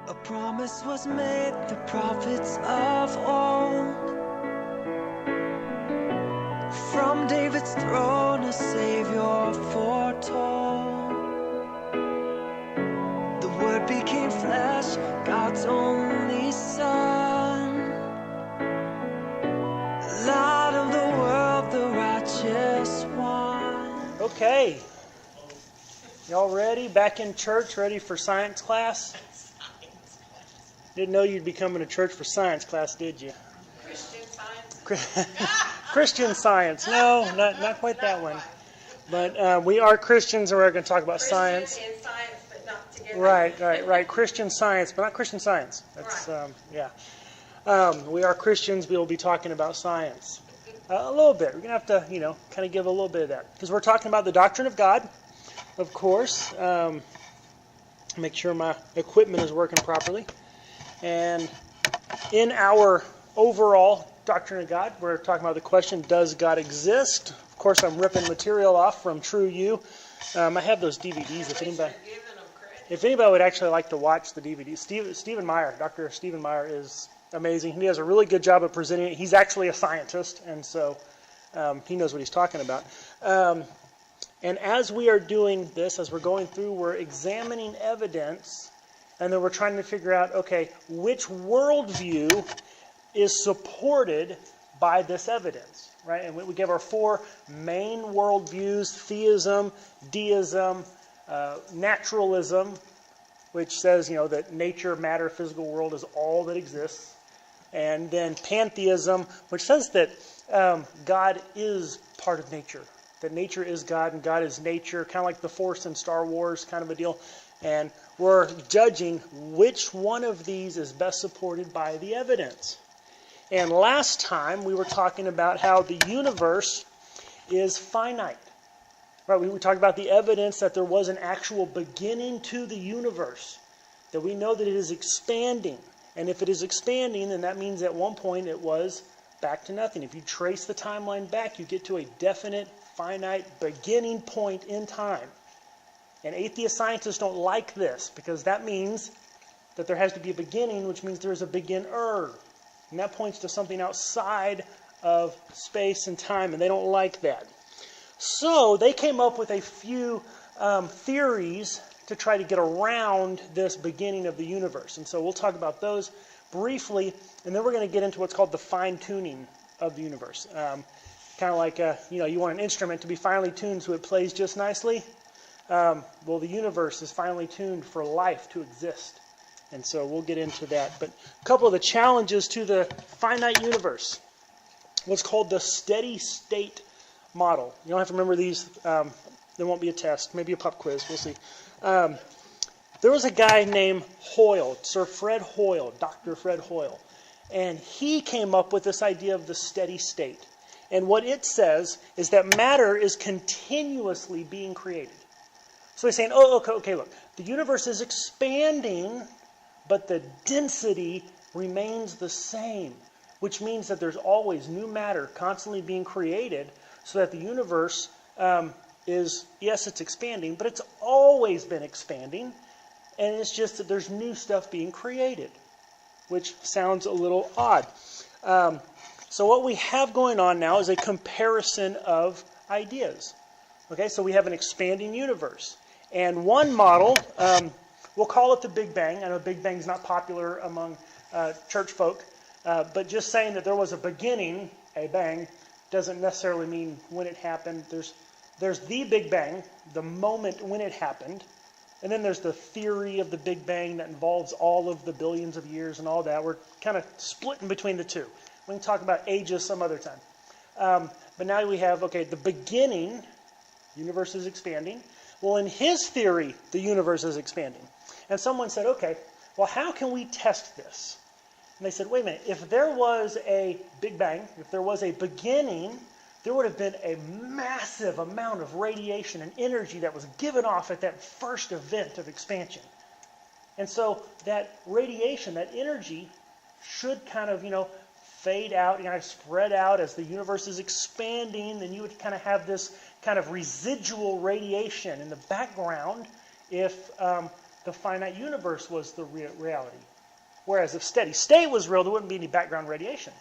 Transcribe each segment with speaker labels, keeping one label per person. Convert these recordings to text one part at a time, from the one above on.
Speaker 1: A promise was made, the prophets of old. From David's throne, a Savior foretold. The Word became flesh, God's only Son. Light of the world, the righteous one.
Speaker 2: Okay. Y'all ready? Back in church, ready for science class? Didn't know you'd be coming to church for science class, did you?
Speaker 3: Christian Science.
Speaker 2: Christian Science. No, not quite that one. But we are Christians, and we're going to talk about science.
Speaker 3: Christian and science, but not together.
Speaker 2: Right. Christian Science, but not Christian Science. That's yeah. We are Christians. We will be talking about science a little bit. We're going to have to, kind of give a little bit of that because we're talking about the doctrine of God, of course. Make sure my equipment is working properly. And in our overall doctrine of God, we're talking about the question, does God exist? Of course, I'm ripping material off from True You. I have those DVDs. If anybody would actually like to watch the DVDs, Stephen Meyer, Dr. Stephen Meyer is amazing. He does a really good job of presenting it. He's actually a scientist, and so he knows what he's talking about. And as we are doing this, as we're going through, we're examining evidence. And then we're trying to figure out, okay, which worldview is supported by this evidence, right? And we give our four main worldviews: theism, deism, naturalism, which says, that nature, matter, physical world is all that exists. And then pantheism, which says that God is part of nature, that nature is God and God is nature, kind of like the Force in Star Wars kind of a deal. And we're judging which one of these is best supported by the evidence. And last time we were talking about how the universe is finite. Right? We talked about the evidence that there was an actual beginning to the universe. That we know that it is expanding. And if it is expanding, then that means at one point it was back to nothing. If you trace the timeline back, you get to a definite, finite beginning point in time. And atheist scientists don't like this because that means that there has to be a beginning, which means there is a beginner. And that points to something outside of space and time, and they don't like that. So they came up with a few theories to try to get around this beginning of the universe. And so we'll talk about those briefly, and then we're going to get into what's called the fine-tuning of the universe. Kind of like, you want an instrument to be finely tuned so it plays just nicely. Well, the universe is finely tuned for life to exist. And so we'll get into that. But a couple of the challenges to the finite universe. What's called the steady state model. You don't have to remember these. There won't be a test. Maybe a pop quiz. We'll see. There was a guy named Hoyle, Sir Fred Hoyle, Dr. Fred Hoyle. And he came up with this idea of the steady state. And what it says is that matter is continuously being created. So he's saying, okay, look, the universe is expanding, but the density remains the same, which means that there's always new matter constantly being created so that the universe it's expanding, but it's always been expanding, and it's just that there's new stuff being created, which sounds a little odd. So what we have going on now is a comparison of ideas. Okay, so we have an expanding universe. And one model, we'll call it the Big Bang. I know Big Bang's not popular among church folk, but just saying that there was a beginning, a bang, doesn't necessarily mean when it happened. There's the Big Bang, the moment when it happened, and then there's the theory of the Big Bang that involves all of the billions of years and all that. We're kind of splitting between the two. We can talk about ages some other time. But now we have, the beginning, universe is expanding. Well, in his theory, the universe is expanding. And someone said, how can we test this? And they said, wait a minute, if there was a Big Bang, if there was a beginning, there would have been a massive amount of radiation and energy that was given off at that first event of expansion. And so that radiation, that energy, should kind of, fade out, spread out as the universe is expanding. Then you would kind of have this kind of residual radiation in the background if the finite universe was the reality. Whereas if steady state was real, there wouldn't be any background radiation.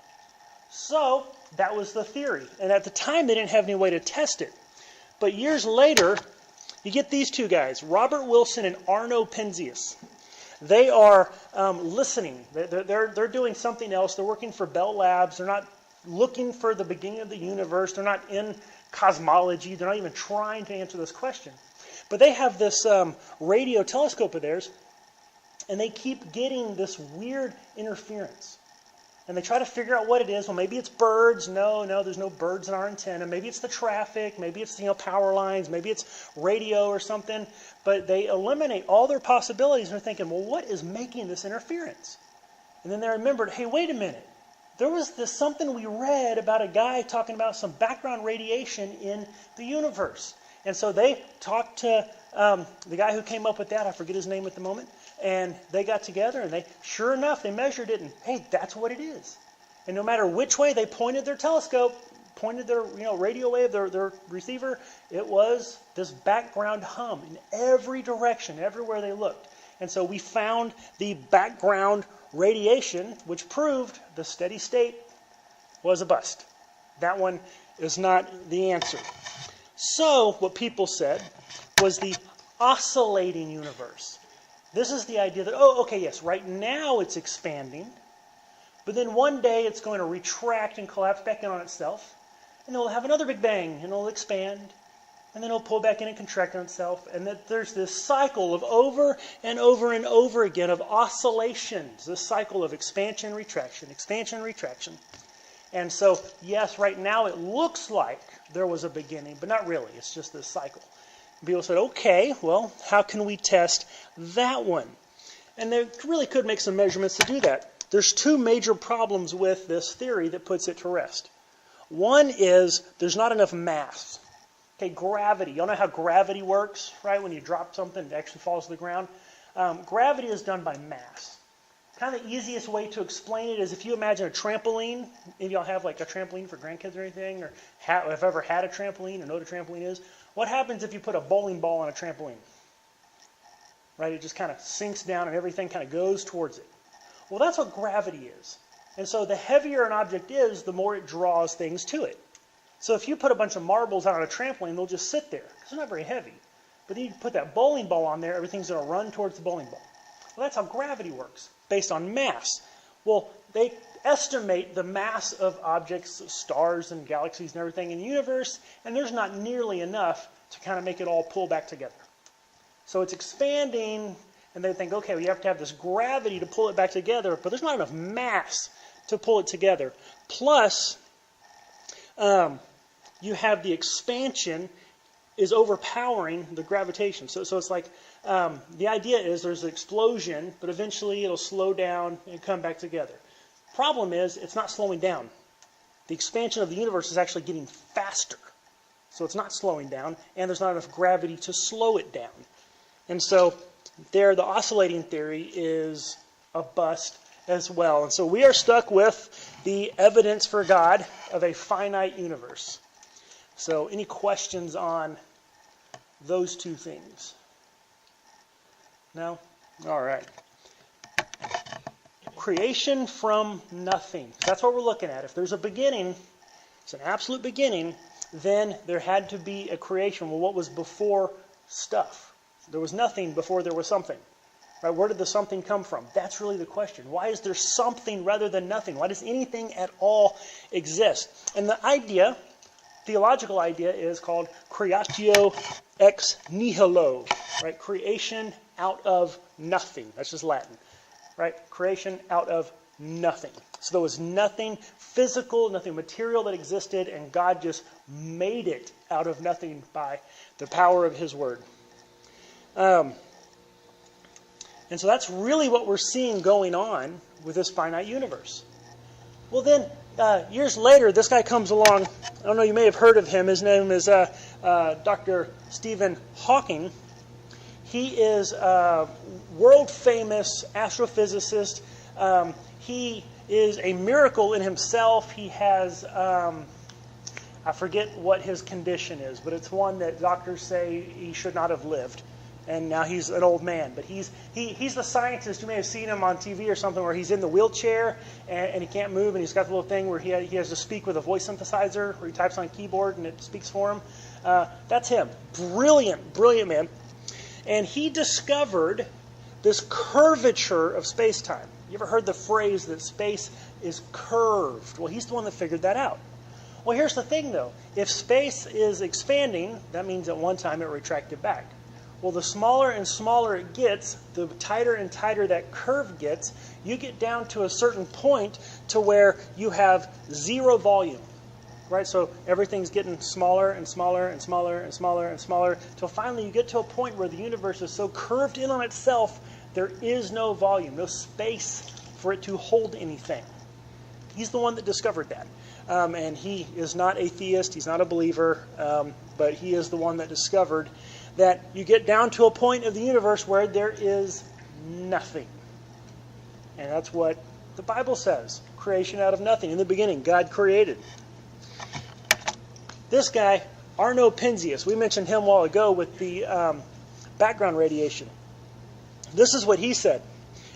Speaker 2: So that was the theory. And at the time, they didn't have any way to test it. But years later, you get these two guys, Robert Wilson and Arno Penzias. They are listening. They're doing something else. They're working for Bell Labs. They're not looking for the beginning of the universe. They're not in cosmology. They're not even trying to answer this question. But they have this radio telescope of theirs, and they keep getting this weird interference. And they try to figure out what it is. Well, maybe it's birds. No, there's no birds in our antenna. Maybe it's the traffic. Maybe it's power lines. Maybe it's radio or something. But they eliminate all their possibilities, and they're thinking, well, what is making this interference? And then they remembered, hey, wait a minute. There was something we read about a guy talking about some background radiation in the universe. And so they talked to the guy who came up with that. I forget his name at the moment. And they got together, and sure enough, they measured it, and hey, that's what it is. And no matter which way they pointed their telescope, pointed their radio wave, their receiver, it was this background hum in every direction, everywhere they looked. And so we found the background radiation, which proved the steady state was a bust. That one is not the answer. So what people said was the oscillating universe. This is the idea that, yes, right now it's expanding, but then one day it's going to retract and collapse back in on itself, and it'll have another big bang, and it'll expand, and then it'll pull back in and contract on itself, and that there's this cycle of over and over and over again of oscillations, this cycle of expansion, retraction. And so, yes, right now it looks like there was a beginning, but not really. It's just this cycle. People said, okay, well, how can we test that one? And they really could make some measurements to do that. There's two major problems with this theory that puts it to rest. One is there's not enough mass. Okay, gravity. You all know how gravity works, right? When you drop something, it actually falls to the ground. Gravity is done by mass. Kind of the easiest way to explain it is if you imagine a trampoline. Maybe y'all have like a trampoline for grandkids or anything, or have ever had a trampoline or know what a trampoline is. What happens if you put a bowling ball on a trampoline? Right, it just kind of sinks down and everything kind of goes towards it. Well, that's what gravity is. And so the heavier an object is, the more it draws things to it. So if you put a bunch of marbles out on a trampoline, they'll just sit there because they're not very heavy. But then you put that bowling ball on there, everything's going to run towards the bowling ball. Well, that's how gravity works, based on mass. Well, they estimate the mass of objects, stars and galaxies and everything in the universe, and there's not nearly enough to kind of make it all pull back together. So it's expanding, and they think, okay, we have to have this gravity to pull it back together, but there's not enough mass to pull it together. Plus, you have the expansion is overpowering the gravitation. So it's like the idea is there's an explosion, but eventually it'll slow down and come back together. Problem is, it's not slowing down. The expansion of the universe is actually getting faster. So it's not slowing down, and there's not enough gravity to slow it down. And so the oscillating theory is a bust as well. And so we are stuck with the evidence for God of a finite universe. So any questions on those two things? No? All right. Creation from nothing. That's what we're looking at. If there's a beginning, it's an absolute beginning, then there had to be a creation. Well, what was before stuff? There was nothing before there was something. Right? Where did the something come from? That's really the question. Why is there something rather than nothing? Why does anything at all exist? And the idea, theological idea, is called creatio ex nihilo. Right? Creation out of nothing. That's just Latin. Right? Creation out of nothing. So there was nothing physical, nothing material that existed, and God just made it out of nothing by the power of His Word. And so that's really what we're seeing going on with this finite universe. Well then, years later, this guy comes along. I don't know, you may have heard of him. His name is Dr. Stephen Hawking. He is a world-famous astrophysicist. He is a miracle in himself. He has, I forget what his condition is, but it's one that doctors say he should not have lived. And now he's an old man. But he's the scientist. You may have seen him on TV or something where he's in the wheelchair and he can't move, and he's got the little thing where he has to speak with a voice synthesizer where he types on a keyboard and it speaks for him. That's him. Brilliant man. And he discovered this curvature of space-time. You ever heard the phrase that space is curved? Well, he's the one that figured that out. Well, here's the thing, though. If space is expanding, that means at one time it retracted back. Well, the smaller and smaller it gets, the tighter and tighter that curve gets, you get down to a certain point to where you have zero volume. Right? So everything's getting smaller and smaller and smaller and smaller and smaller until finally you get to a point where the universe is so curved in on itself, there is no volume, no space for it to hold anything. He's the one that discovered that. And he is not a theist, he's not a believer, but he is the one that discovered that you get down to a point of the universe where there is nothing. And that's what the Bible says. Creation out of nothing. In the beginning, God created. This guy, Arno Penzias, we mentioned him a while ago with the background radiation. This is what he said,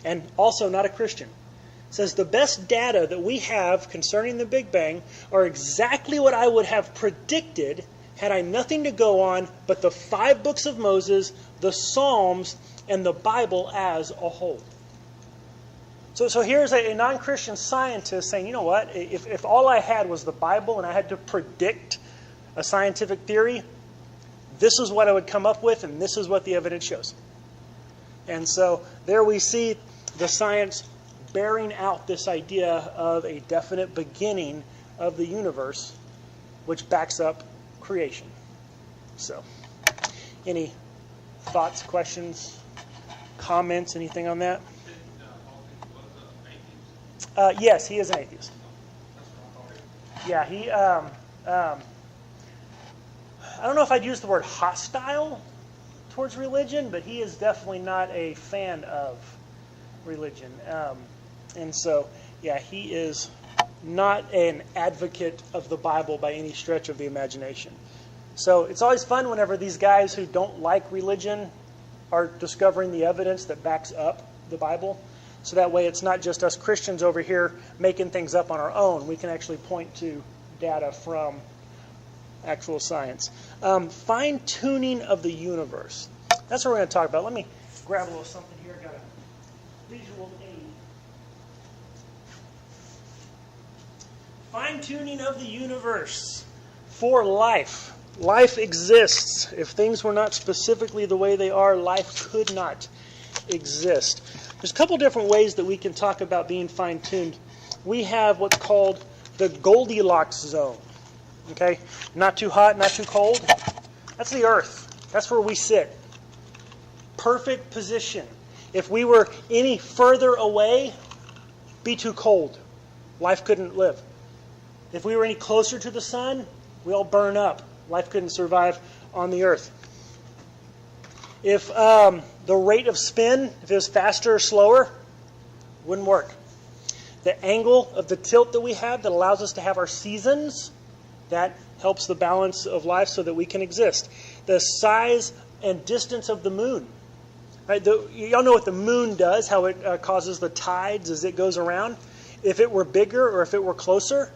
Speaker 2: and also not a Christian. Says, the best data that we have concerning the Big Bang are exactly what I would have predicted had I nothing to go on but the 5 books of Moses, the Psalms, and the Bible as a whole. So here's a non-Christian scientist saying, you know what, if all I had was the Bible and I had to predict a scientific theory, this is what I would come up with, and this is what the evidence shows. And so there we see the science bearing out this idea of a definite beginning of the universe, which backs up creation. So, any thoughts, questions, comments, anything on that? Yes, he is an atheist. Yeah, he. I don't know if I'd use the word hostile towards religion, but he is definitely not a fan of religion. And so, yeah, he is not an advocate of the Bible by any stretch of the imagination. So it's always fun whenever these guys who don't like religion are discovering the evidence that backs up the Bible. So that way it's not just us Christians over here making things up on our own. We can actually point to data from actual science. Fine-tuning of the universe. That's what we're going to talk about. Let me grab a little something here. I got a visual aid. Fine-tuning of the universe for life. Life exists. If things were not specifically the way they are, life could not exist. There's a couple different ways that we can talk about being fine-tuned. We have what's called the Goldilocks Zone. Okay? Not too hot, not too cold. That's the Earth. That's where we sit. Perfect position. If we were any further away, be too cold. Life couldn't live. If we were any closer to the sun, we all burn up. Life couldn't survive on the Earth. If the rate of spin, if it was faster or slower, wouldn't work. The angle of the tilt that we have that allows us to have our seasons, that helps the balance of life so that we can exist. The size and distance of the moon. Right? Y'all know what the moon does, how it causes the tides as it goes around. If it were bigger or if it were closer,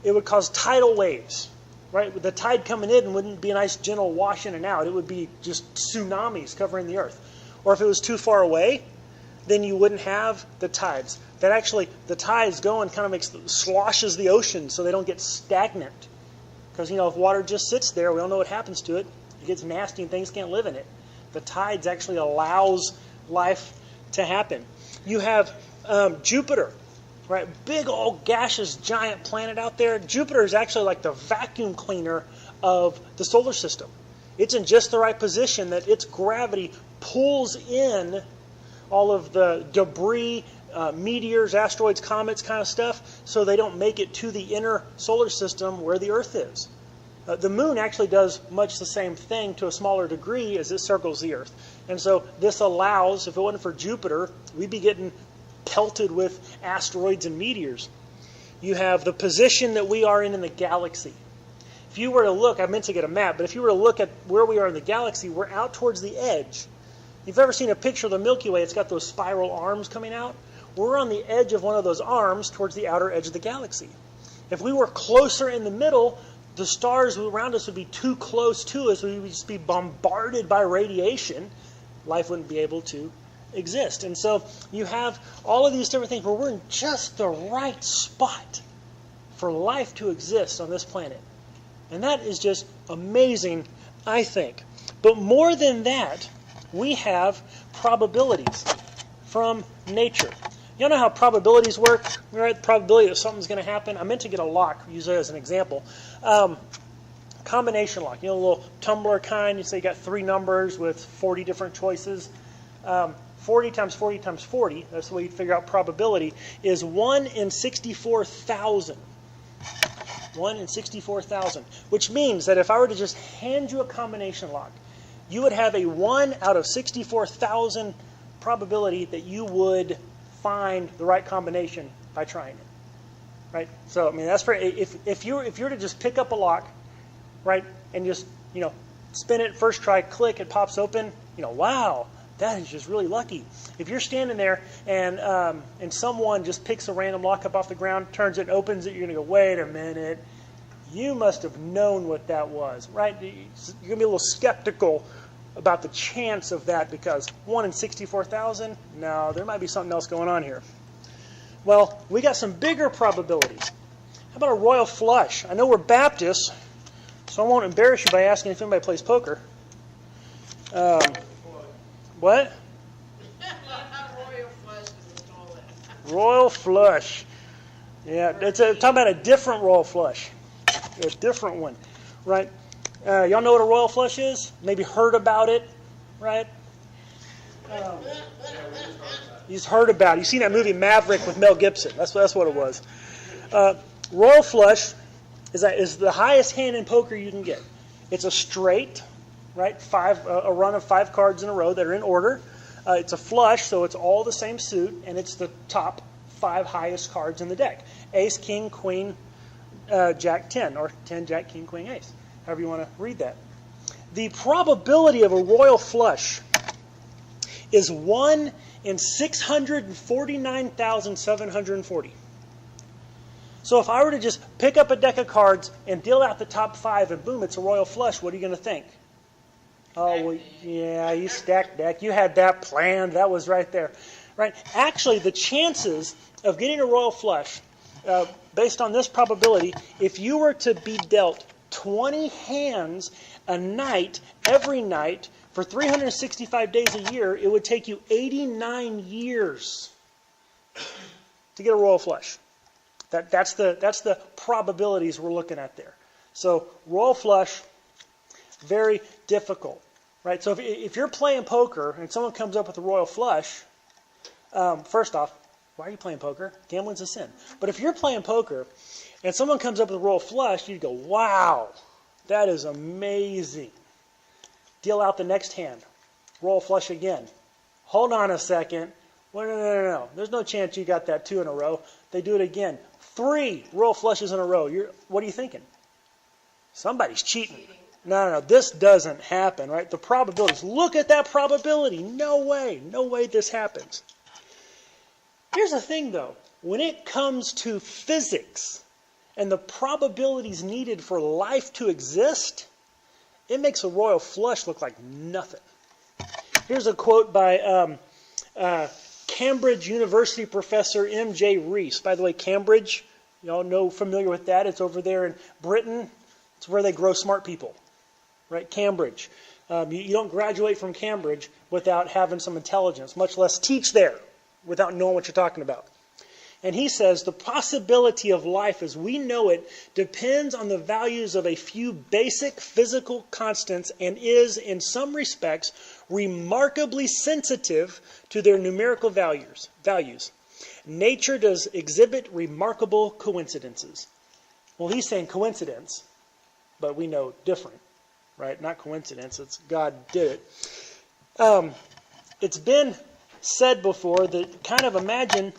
Speaker 2: it would cause tidal waves. Right? With the tide coming in wouldn't be a nice gentle wash in and out. It would be just tsunamis covering the earth. Or if it was too far away, then you wouldn't have the tides. That actually, the tides going kind of sloshes the ocean so they don't get stagnant. Because, if water just sits there, we all know what happens to it. It gets nasty and things can't live in it. The tides actually allows life to happen. You have Jupiter. Right, big old gaseous giant planet out there. Jupiter is actually like the vacuum cleaner of the solar system. It's in just the right position that its gravity pulls in all of the debris, meteors, asteroids, comets kind of stuff, so they don't make it to the inner solar system where the Earth is. The moon actually does much the same thing to a smaller degree as it circles the Earth. And so this allows, if it wasn't for Jupiter, we'd be getting pelted with asteroids and meteors. You have the position that we are in the galaxy. If you were to look, I meant to get a map, but if you were to look at where we are in the galaxy, we're out towards the edge. you've ever seen a picture of the Milky Way, it's got those spiral arms coming out. We're on the edge of one of those arms towards the outer edge of the galaxy. If we were closer in the middle, the stars around us would be too close to us. We would just be bombarded by radiation. Life wouldn't be able to exist. And so you have all of these different things where we're in just the right spot for life to exist on this planet. And that is just amazing, I think. But more than that, we have probabilities from nature. You know how probabilities work? Right? Probability that something's going to happen. I meant to get a lock, use it as an example. Combination lock. You know, a little tumbler kind. You say you got 3 numbers with 40 different choices. 40 times 40 times 40, that's the way you figure out probability, is 1 in 64,000. 1 in 64,000. Which means that if I were to just hand you a combination lock, you would have a 1 out of 64,000 probability that you would find the right combination by trying it, right? So I mean that's for if you were to just pick up a lock, right, and just spin it first try, click, it pops open. Wow, that is just really lucky. If you're standing there and someone just picks a random lock up off the ground, turns it, and opens it, you're gonna go, wait a minute, you must have known what that was, right? You're gonna be a little skeptical about the chance of that because 1 in 64,000? No, there might be something else going on here. Well, we got some bigger probabilities. How about a royal flush? I know we're Baptists, so I won't embarrass you by asking if anybody plays poker. What? Royal flush. Yeah, talking about a different royal flush. A different one, right? Y'all know what a royal flush is? Maybe heard about it, right? You just heard about it. You've seen that movie Maverick with Mel Gibson. That's what it was. Royal flush is the highest hand in poker you can get. It's a straight, right? A run of 5 cards in a row that are in order. It's a flush, so it's all the same suit, and it's the top 5 highest cards in the deck. Ace, king, queen, jack, 10, or 10, jack, king, queen, ace. However you want to read that. The probability of a royal flush is 1 in 649,740. So if I were to just pick up a deck of cards and deal out the top 5 and boom, it's a royal flush, what are you going to think? Oh, well, yeah, you stacked deck. You had that planned. That was right there. Right? Actually, the chances of getting a royal flush, based on this probability, if you were to be dealt 20 hands a night, every night, for 365 days a year, it would take you 89 years to get a royal flush. That's the probabilities we're looking at there. So royal flush, very difficult, right? So if you're playing poker and someone comes up with a royal flush, first off, why are you playing poker? Gambling's a sin. But if you're playing poker and someone comes up with a royal flush, you go, wow, that is amazing. Deal out the next hand. Royal flush again. Hold on a second. Well, no. There's no chance you got that 2 in a row. They do it again. 3 royal flushes in a row. What are you thinking? Somebody's cheating. No. This doesn't happen, right? The probabilities. Look at that probability. No way this happens. Here's the thing, though. When it comes to physics and the probabilities needed for life to exist, it makes a royal flush look like nothing. Here's a quote by Cambridge University professor M.J. Rees. By the way, Cambridge, you all know, familiar with that. It's over there in Britain. It's where they grow smart people, right? Cambridge. You don't graduate from Cambridge without having some intelligence, much less teach there without knowing what you're talking about. And he says, the possibility of life as we know it depends on the values of a few basic physical constants and is, in some respects, remarkably sensitive to their numerical values. Nature does exhibit remarkable coincidences. Well, he's saying coincidence, but we know different, right? Not coincidence, it's God did it. It's been said before that kind of imagine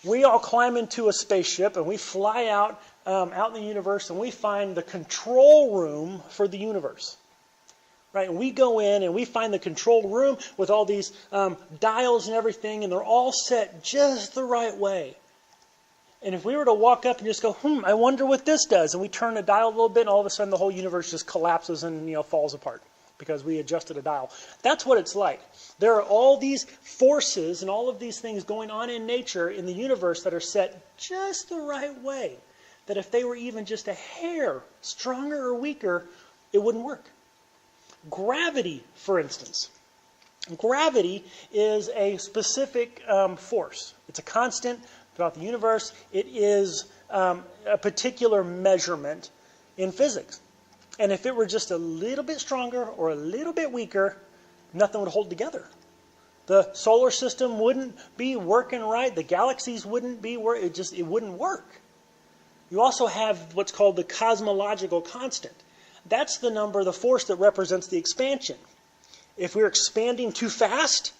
Speaker 2: we all climb into a spaceship and we fly out in the universe and we find the control room for the universe. right? And we go in and we find the control room with all these dials and everything, and they're all set just the right way. And if we were to walk up and just go, I wonder what this does, and we turn the dial a little bit, and all of a sudden the whole universe just collapses and falls apart because we adjusted a dial. That's what it's like. There are all these forces and all of these things going on in nature, in the universe, that are set just the right way, that if they were even just a hair stronger or weaker, it wouldn't work. Gravity, for instance. Gravity is a specific force. It's a constant throughout the universe. It is a particular measurement in physics. And if it were just a little bit stronger or a little bit weaker, nothing would hold together. The solar system wouldn't be working right. The galaxies wouldn't be working. It wouldn't work. You also have what's called the cosmological constant. That's the number, the force that represents the expansion. If we're expanding too fast,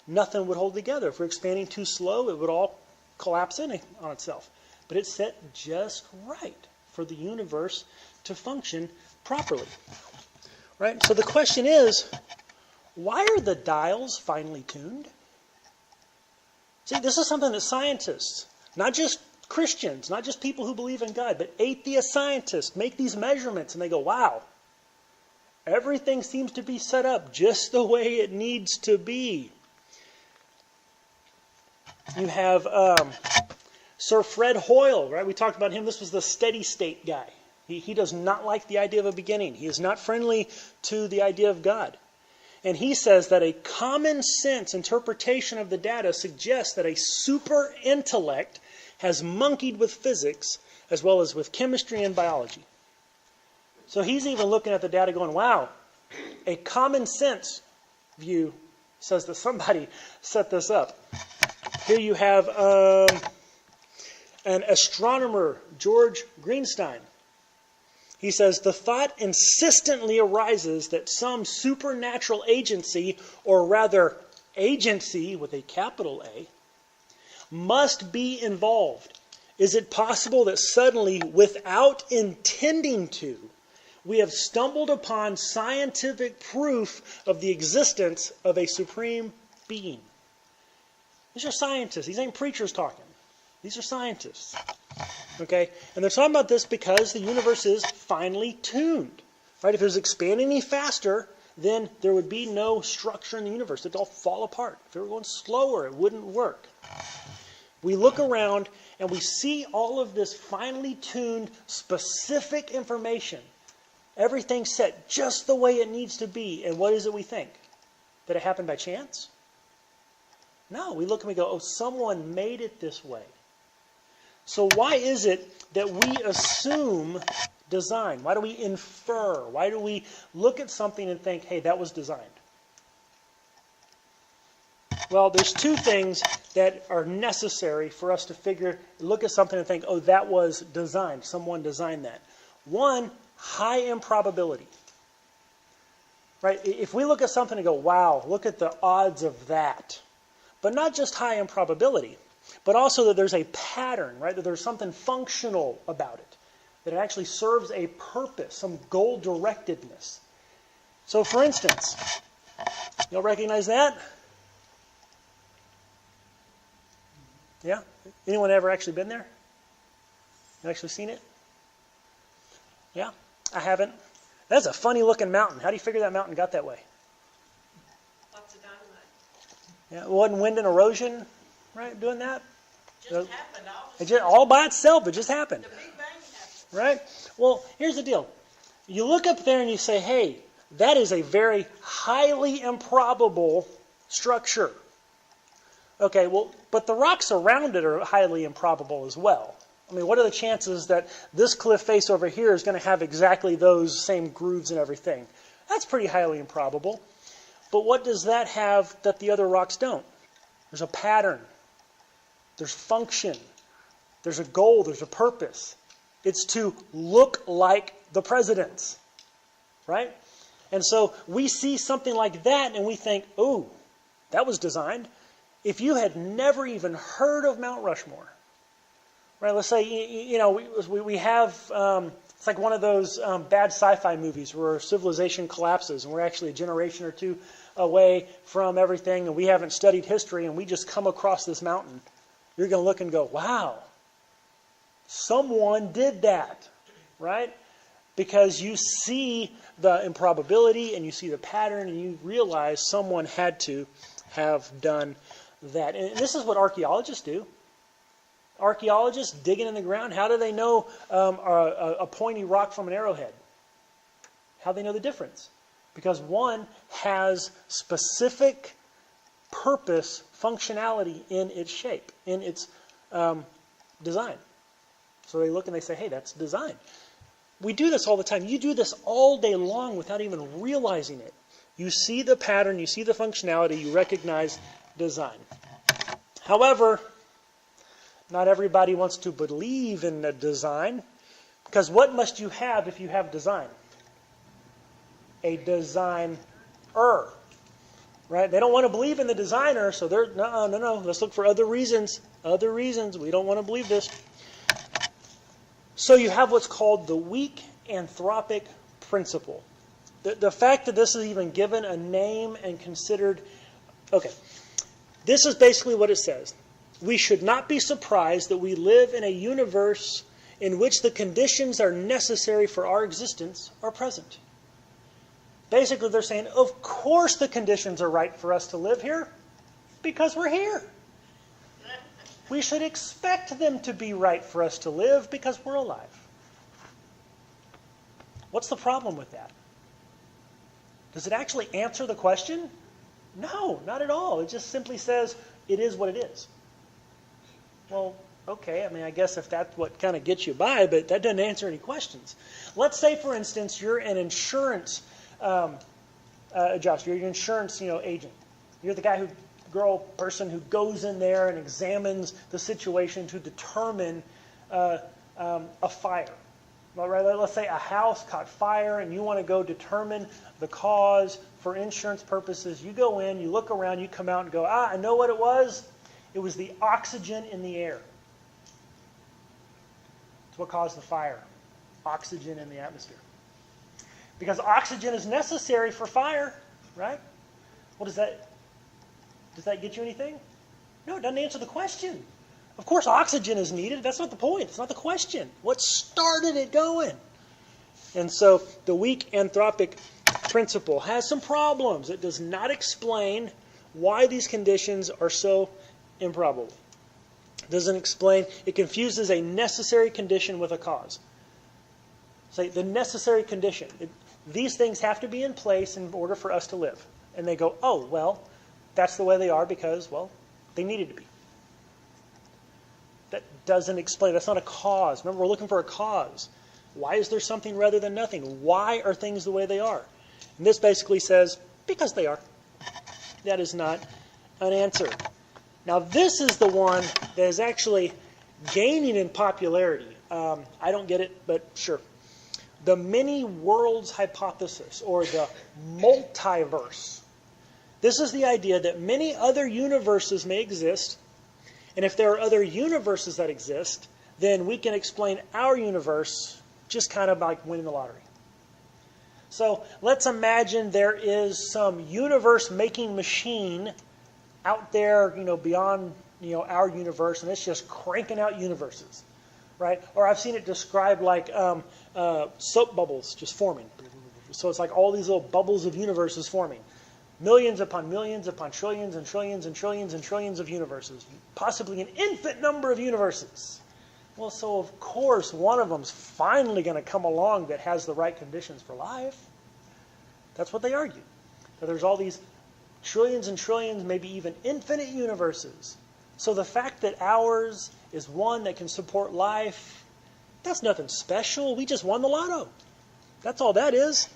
Speaker 2: nothing would hold together. If we're expanding too slow, it would all collapse in on itself. But it's set just right for the universe to function properly. Right? So the question is, why are the dials finely tuned? See, this is something that scientists, not just Christians, not just people who believe in God, but atheist scientists make these measurements and they go, wow, everything seems to be set up just the way it needs to be. You have Sir Fred Hoyle, right? We talked about him. This was the steady state guy. He does not like the idea of a beginning. He is not friendly to the idea of God. And he says that a common sense interpretation of the data suggests that a super intellect has monkeyed with physics as well as with chemistry and biology. So he's even looking at the data going, wow, a common sense view says that somebody set this up. Here you have an astronomer, George Greenstein. He says, the thought insistently arises that some supernatural agency, or rather agency with a capital A, must be involved. Is it possible that suddenly, without intending to, we have stumbled upon scientific proof of the existence of a supreme being? These are scientists. These ain't preachers talking. These are scientists. Okay? And they're talking about this because the universe is finely tuned. Right? If it was expanding any faster, then there would be no structure in the universe. It'd all fall apart. If it were going slower, it wouldn't work. We look around and we see all of this finely tuned, specific information. Everything set just the way it needs to be. And what is it we think? That it happened by chance? No, we look and we go, oh, someone made it this way. So why is it that we assume design? Why do we infer? Why do we look at something and think, hey, that was designed? Well, there's two things that are necessary for us to look at something and think, oh, that was designed. Someone designed that. One, high improbability. Right? If we look at something and go, wow, look at the odds of that. But not just high improbability, but also that there's a pattern, right? That there's something functional about it. That it actually serves a purpose, some goal-directedness. So, for instance, you'll recognize that? Yeah? Anyone ever actually been there? You actually seen it? Yeah? I haven't. That's a funny-looking mountain. How do you figure that mountain got that way?
Speaker 3: Lots of dynamite.
Speaker 2: Yeah, it wasn't wind and erosion, right, doing that?
Speaker 3: Just happened.
Speaker 2: All by itself, it just happened.
Speaker 3: The Big Bang happened.
Speaker 2: Right? Well, here's the deal. You look up there and you say, hey, that is a very highly improbable structure. Okay, well, but the rocks around it are highly improbable as well. I mean, what are the chances that this cliff face over here is going to have exactly those same grooves and everything? That's pretty highly improbable. But what does that have that the other rocks don't? There's a pattern. There's function. There's a goal. There's a purpose. It's to look like the presidents. Right? And so we see something like that and we think, oh, that was designed. If you had never even heard of Mount Rushmore, right? Let's say, we have It's like one of those bad sci-fi movies where civilization collapses and we're actually a generation or two away from everything and we haven't studied history and we just come across this mountain. You're going to look and go, wow, someone did that, right? Because you see the improbability and you see the pattern and you realize someone had to have done that. And this is what archaeologists do. Archaeologists digging in the ground, how do they know a pointy rock from an arrowhead? How do they know the difference? Because one has specific purpose, functionality in its shape, in its design. So they look and they say, hey, that's design. We do this all the time. You do this all day long without even realizing it. You see the pattern, you see the functionality, you recognize design. However, not everybody wants to believe in the design, because what must you have if you have design? A designer, right? They don't want to believe in the designer, so they're, no, let's look for other reasons. Other reasons. We don't want to believe this. So you have what's called the weak anthropic principle. The fact that this is even given a name and considered... Okay, this is basically what it says. We should not be surprised that we live in a universe in which the conditions are necessary for our existence are present. Basically, they're saying, of course the conditions are right for us to live here, because we're here. We should expect them to be right for us to live because we're alive. What's the problem with that? Does it actually answer the question? No, not at all. It just simply says it is what it is. Well, okay, I mean, I guess if that's what kind of gets you by, but that doesn't answer any questions. Let's say, for instance, you're an insurance adjuster. You're an insurance, agent. You're the guy person who goes in there and examines the situation to determine a fire. Well, let's say a house caught fire and you want to go determine the cause for insurance purposes. You go in, you look around, you come out and go, I know what it was. It was the oxygen in the air. It's what caused the fire. Oxygen in the atmosphere. Because oxygen is necessary for fire, right? What does that get you anything? No, it doesn't answer the question. Of course oxygen is needed. That's not the point. It's not the question. What started it going? And so the weak anthropic principle has some problems. It does not explain why these conditions are so improbable. It doesn't explain. It confuses a necessary condition with a cause. Say the necessary condition. These things have to be in place in order for us to live. And they go, oh, well, that's the way they are because, well, they needed to be. That doesn't explain. That's not a cause. Remember, we're looking for a cause. Why is there something rather than nothing? Why are things the way they are? And this basically says, because they are. That is not an answer. Now, this is the one that is actually gaining in popularity. I don't get it, but sure. The many worlds hypothesis, or the multiverse. This is the idea that many other universes may exist, and if there are other universes that exist, then we can explain our universe just kind of like winning the lottery. So let's imagine there is some universe-making machine out there, beyond, our universe, and it's just cranking out universes, right? Or I've seen it described like soap bubbles just forming. So it's like all these little bubbles of universes forming. Millions upon trillions and trillions and trillions and trillions of universes. Possibly an infinite number of universes. Well, so of course one of them's finally going to come along that has the right conditions for life. That's what they argue. That there's all these trillions and trillions, maybe even infinite universes. So the fact that ours is one that can support life, that's nothing special. We just won the lotto. That's all that is.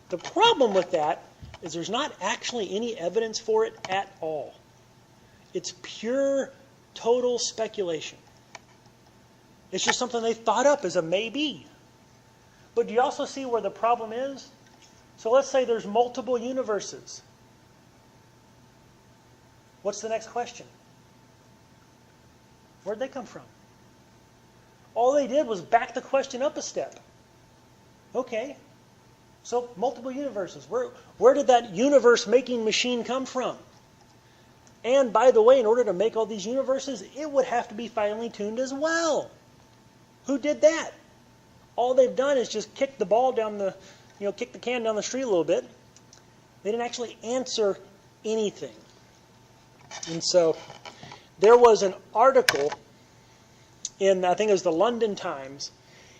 Speaker 2: The problem with that is there's not actually any evidence for it at all. It's pure, total speculation. It's just something they thought up as a maybe. But do you also see where the problem is? So let's say there's multiple universes. What's the next question? Where'd they come from? All they did was back the question up a step. Okay, so multiple universes. Where did that universe-making machine come from? And by the way, in order to make all these universes, it would have to be finely tuned as well. Who did that? All they've done is just kick the ball down the, kick the can down the street a little bit. They didn't actually answer anything. And so there was an article in, I think it was the London Times,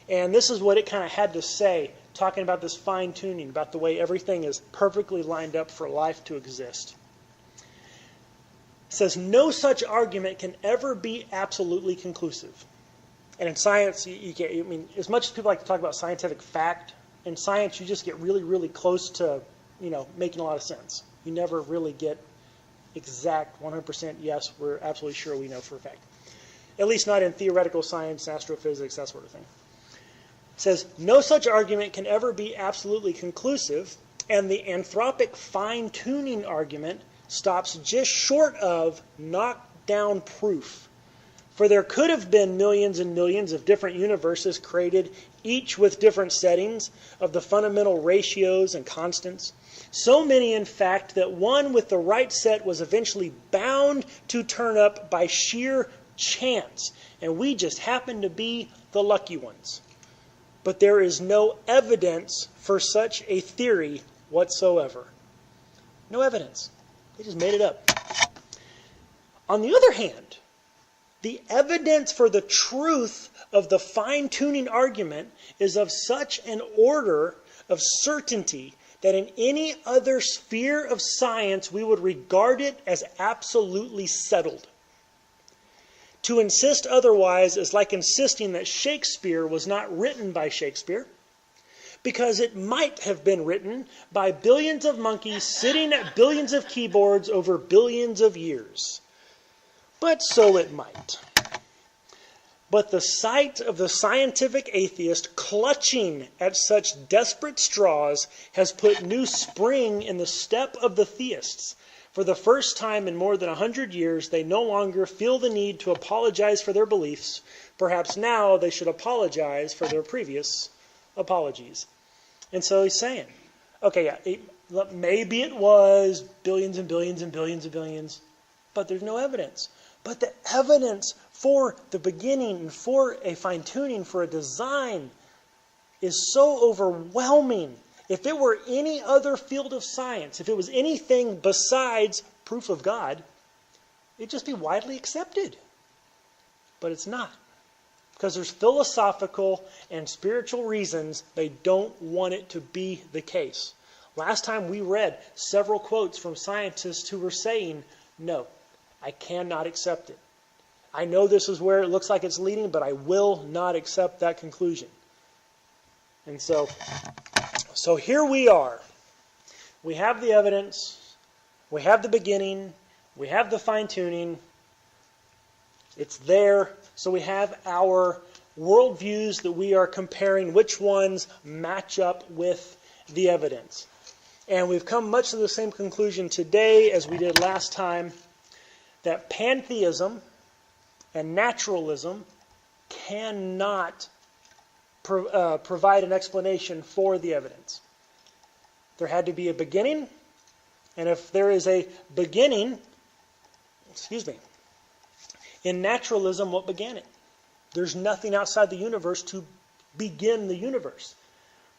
Speaker 2: and this is what it kind of had to say, talking about this fine-tuning, about the way everything is perfectly lined up for life to exist. It says, no such argument can ever be absolutely conclusive. And in science, you can't, as much as people like to talk about scientific fact, in science you just get really, really close to, making a lot of sense. You never really get exact 100% yes, we're absolutely sure we know for a fact. At least not in theoretical science, astrophysics, that sort of thing. It says, no such argument can ever be absolutely conclusive, and the anthropic fine-tuning argument stops just short of knockdown proof. For there could have been millions and millions of different universes created, each with different settings of the fundamental ratios and constants. So many, in fact, that one with the right set was eventually bound to turn up by sheer chance, and we just happened to be the lucky ones. But there is no evidence for such a theory whatsoever. No evidence. They just made it up. On the other hand, the evidence for the truth of the fine-tuning argument is of such an order of certainty that in any other sphere of science we would regard it as absolutely settled. To insist otherwise is like insisting that Shakespeare was not written by Shakespeare, because it might have been written by billions of monkeys sitting at billions of keyboards over billions of years. But so it might. But the sight of the scientific atheist clutching at such desperate straws has put new spring in the step of the theists. For the first time in more than 100 years, they no longer feel the need to apologize for their beliefs. Perhaps now they should apologize for their previous apologies. And so he's saying, okay, yeah, maybe it was billions and billions and billions and billions, but there's no evidence. But the evidence for the beginning and for a fine-tuning, for a design, is so overwhelming. If it were any other field of science, if it was anything besides proof of God, it'd just be widely accepted. But it's not. Because there's philosophical and spiritual reasons they don't want it to be the case. Last time we read several quotes from scientists who were saying, no, I cannot accept it. I know this is where it looks like it's leading, but I will not accept that conclusion. And so here we are. We have the evidence. We have the beginning. We have the fine-tuning. It's there. So we have our worldviews that we are comparing which ones match up with the evidence. And we've come much to the same conclusion today as we did last time, that pantheism and naturalism cannot provide an explanation for the evidence. There had to be a beginning, and if there is a beginning, in naturalism, what began it? There's nothing outside the universe to begin the universe.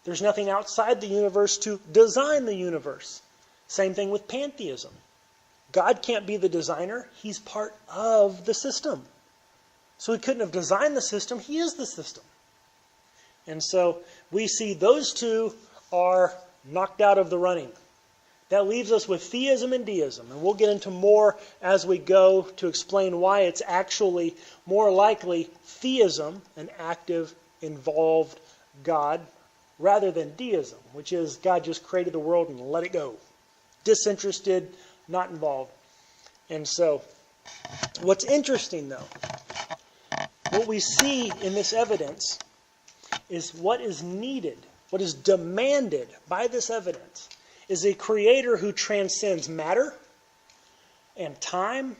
Speaker 2: There's nothing outside the universe to design the universe. Same thing with pantheism. God can't be the designer. He's part of the system. So he couldn't have designed the system. He is the system. And so we see those two are knocked out of the running. That leaves us with theism and deism. And we'll get into more as we go to explain why it's actually more likely theism, an active, involved God, rather than deism, which is God just created the world and let it go. Disinterested, not involved. And so, what's interesting though, what we see in this evidence is what is needed, what is demanded by this evidence is a creator who transcends matter and time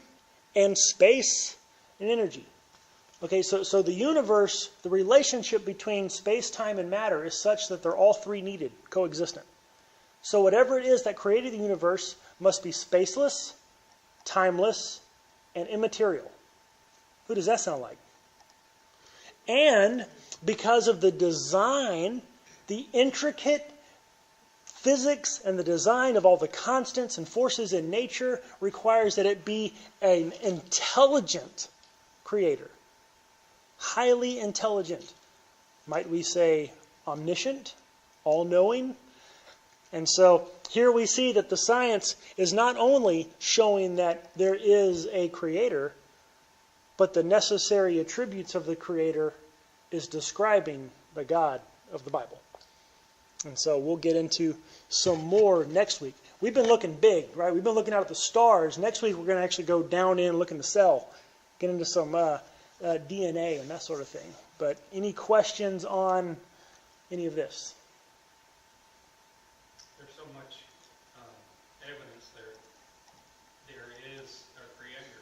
Speaker 2: and space and energy. Okay, so the universe, the relationship between space, time, and matter is such that they're all three needed, coexistent. So whatever it is that created the universe must be spaceless, timeless, and immaterial. Who does that sound like? And because of the design, the intricate physics and the design of all the constants and forces in nature requires that it be an intelligent creator. Highly intelligent. Might we say omniscient, all-knowing? And so here we see that the science is not only showing that there is a creator, but the necessary attributes of the creator is describing the God of the Bible. And so we'll get into some more next week. We've been looking big, right? We've been looking out at the stars. Next week we're going to actually go down in and look in the cell, get into some DNA and that sort of thing. But any questions on any of this?
Speaker 4: There's so much evidence there is a creator.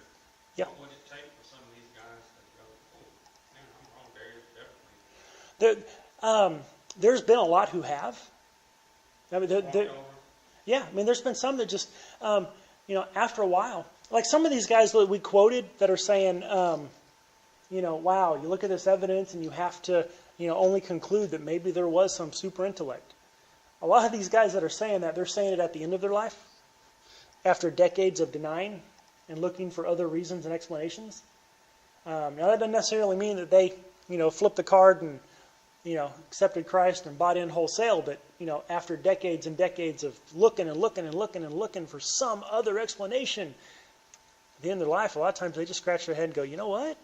Speaker 2: Yeah.
Speaker 4: What would it take for some of these guys to go, oh, man, I'm wrong, there is definitely.
Speaker 2: There's been a lot who have. I mean,
Speaker 4: Walked over.
Speaker 2: yeah, I mean, there's been some that just, after a while, like some of these guys that we quoted that are saying, wow, you look at this evidence and you have to, only conclude that maybe there was some super intellect. A lot of these guys that are saying that, they're saying it at the end of their life, after decades of denying and looking for other reasons and explanations. Now, that doesn't necessarily mean that they, flipped the card and, accepted Christ and bought in wholesale, but, after decades and decades of looking and looking and looking and looking for some other explanation, at the end of their life, a lot of times they just scratch their head and go, you know what?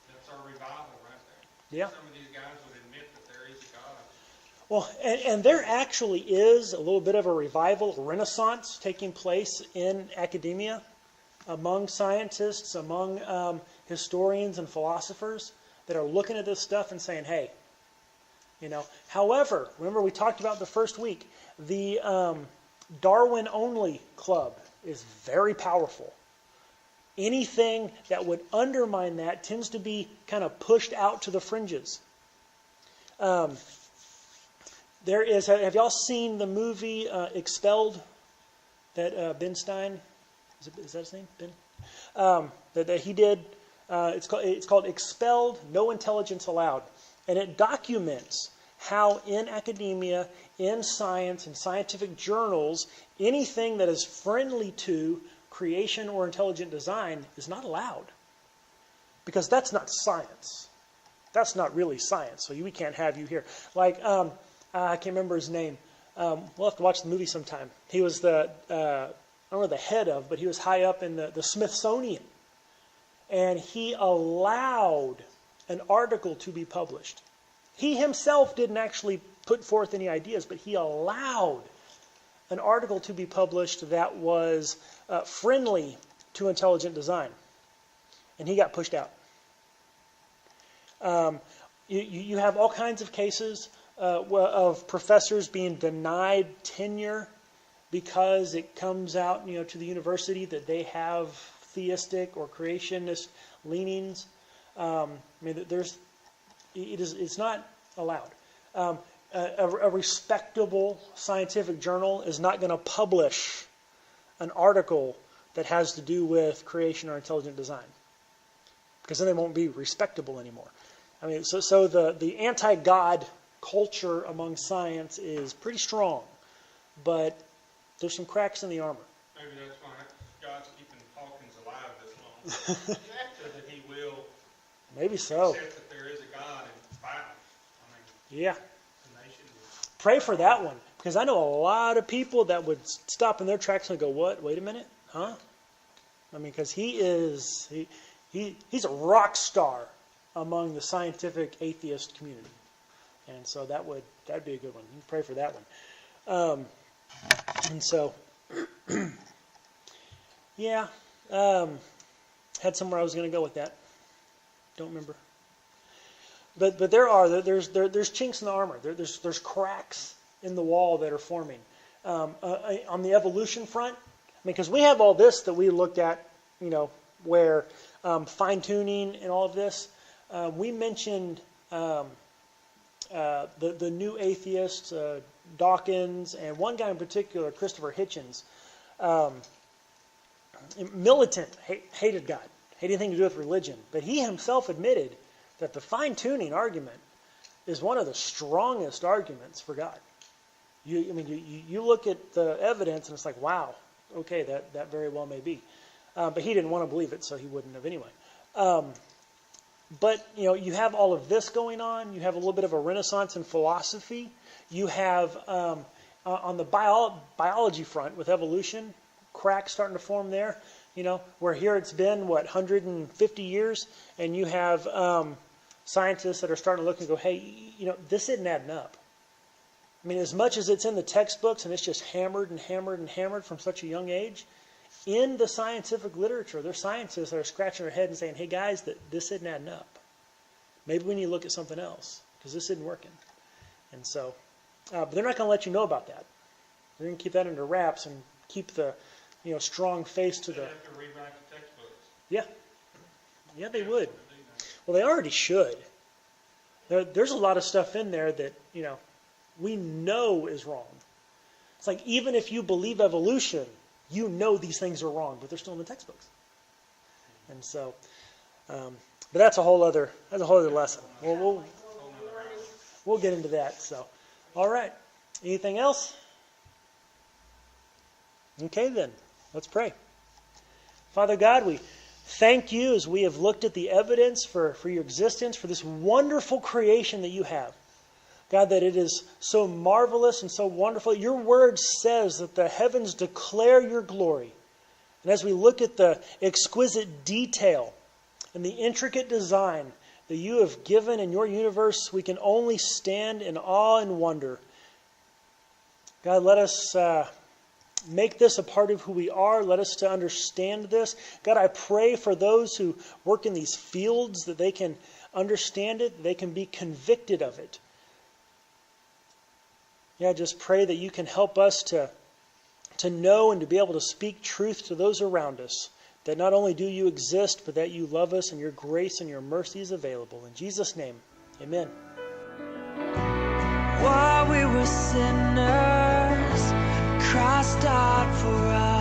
Speaker 4: That's our revival right there.
Speaker 2: Yeah.
Speaker 4: Some of these guys would admit that there is a God.
Speaker 2: Well, and there actually is a little bit of a revival, a renaissance taking place in academia, among scientists, among historians and philosophers that are looking at this stuff and saying, hey, However, remember we talked about the first week, the Darwin-only club is very powerful. Anything that would undermine that tends to be kind of pushed out to the fringes. Have y'all seen the movie Expelled? That Ben Stein, is that his name? Ben? That he did. It's called Expelled, No Intelligence Allowed. And it documents how in academia, in science, in scientific journals, anything that is friendly to creation or intelligent design is not allowed. Because that's not science. That's not really science. So we can't have you here. Like, I can't remember his name. We'll have to watch the movie sometime. He was I don't know the head of, but he was high up in the Smithsonian. And he allowed an article to be published. He himself didn't actually put forth any ideas, but he allowed an article to be published that was friendly to intelligent design. And he got pushed out. You have all kinds of cases of professors being denied tenure because it comes out, to the university that they have theistic or creationist leanings. It's not allowed. A respectable scientific journal is not going to publish an article that has to do with creation or intelligent design, because then they won't be respectable anymore. So the anti-God culture among science is pretty strong, but there's some cracks in the armor.
Speaker 4: Maybe that's why God's keeping Hawkins alive this long. So that he will
Speaker 2: Maybe so.
Speaker 4: accept that there is a God and fight.
Speaker 2: Yeah.
Speaker 4: The nation is.
Speaker 2: Pray for that one, because I know a lot of people that would stop in their tracks and go, "What? Wait a minute, huh?" Because he's a rock star among the scientific atheist community, and so that'd be a good one. You can pray for that one. And so, yeah, had somewhere I was going to go with that. Don't remember. But there's chinks in the armor. There's cracks in the wall that are forming. On the evolution front, because we have all this that we looked at, where fine-tuning and all of this, we mentioned the new atheists, Dawkins, and one guy in particular, Christopher Hitchens, militant, hated God, hated anything to do with religion. But he himself admitted that the fine-tuning argument is one of the strongest arguments for God. You look at the evidence and it's like, wow, okay, that very well may be. But he didn't want to believe it, so he wouldn't have anyway. But you have all of this going on. You have a little bit of a renaissance in philosophy. You have on the biology front with evolution, cracks starting to form there. Where here it's been 150 years, and you have scientists that are starting to look and go, hey, this isn't adding up. I mean, as much as it's in the textbooks and it's just hammered and hammered and hammered from such a young age, in the scientific literature, there's scientists that are scratching their head and saying, hey guys, this isn't adding up. Maybe we need to look at something else because this isn't working. And so, but they're not going to let you know about that. They're going to keep that under wraps and keep the strong face to the...
Speaker 4: They have to rewrite the textbooks.
Speaker 2: Yeah, they would. Well, they already should. There's a lot of stuff in there that, we know is wrong. It's like, even if you believe evolution, these things are wrong, but they're still in the textbooks. And so, but that's a whole other lesson. We'll get into that. So, all right. Anything else? Okay, then. Let's pray. Father God, we thank you as we have looked at the evidence for your existence, for this wonderful creation that you have. God, that it is so marvelous and so wonderful. Your word says that the heavens declare your glory. And as we look at the exquisite detail and the intricate design that you have given in your universe, we can only stand in awe and wonder. God, let us make this a part of who we are. Let us to understand this. God, I pray for those who work in these fields that they can understand it, they can be convicted of it. Yeah, just pray that you can help us to know and to be able to speak truth to those around us. That not only do you exist, but that you love us and your grace and your mercy is available. In Jesus' name, amen.
Speaker 1: While we were sinners, Christ died for us.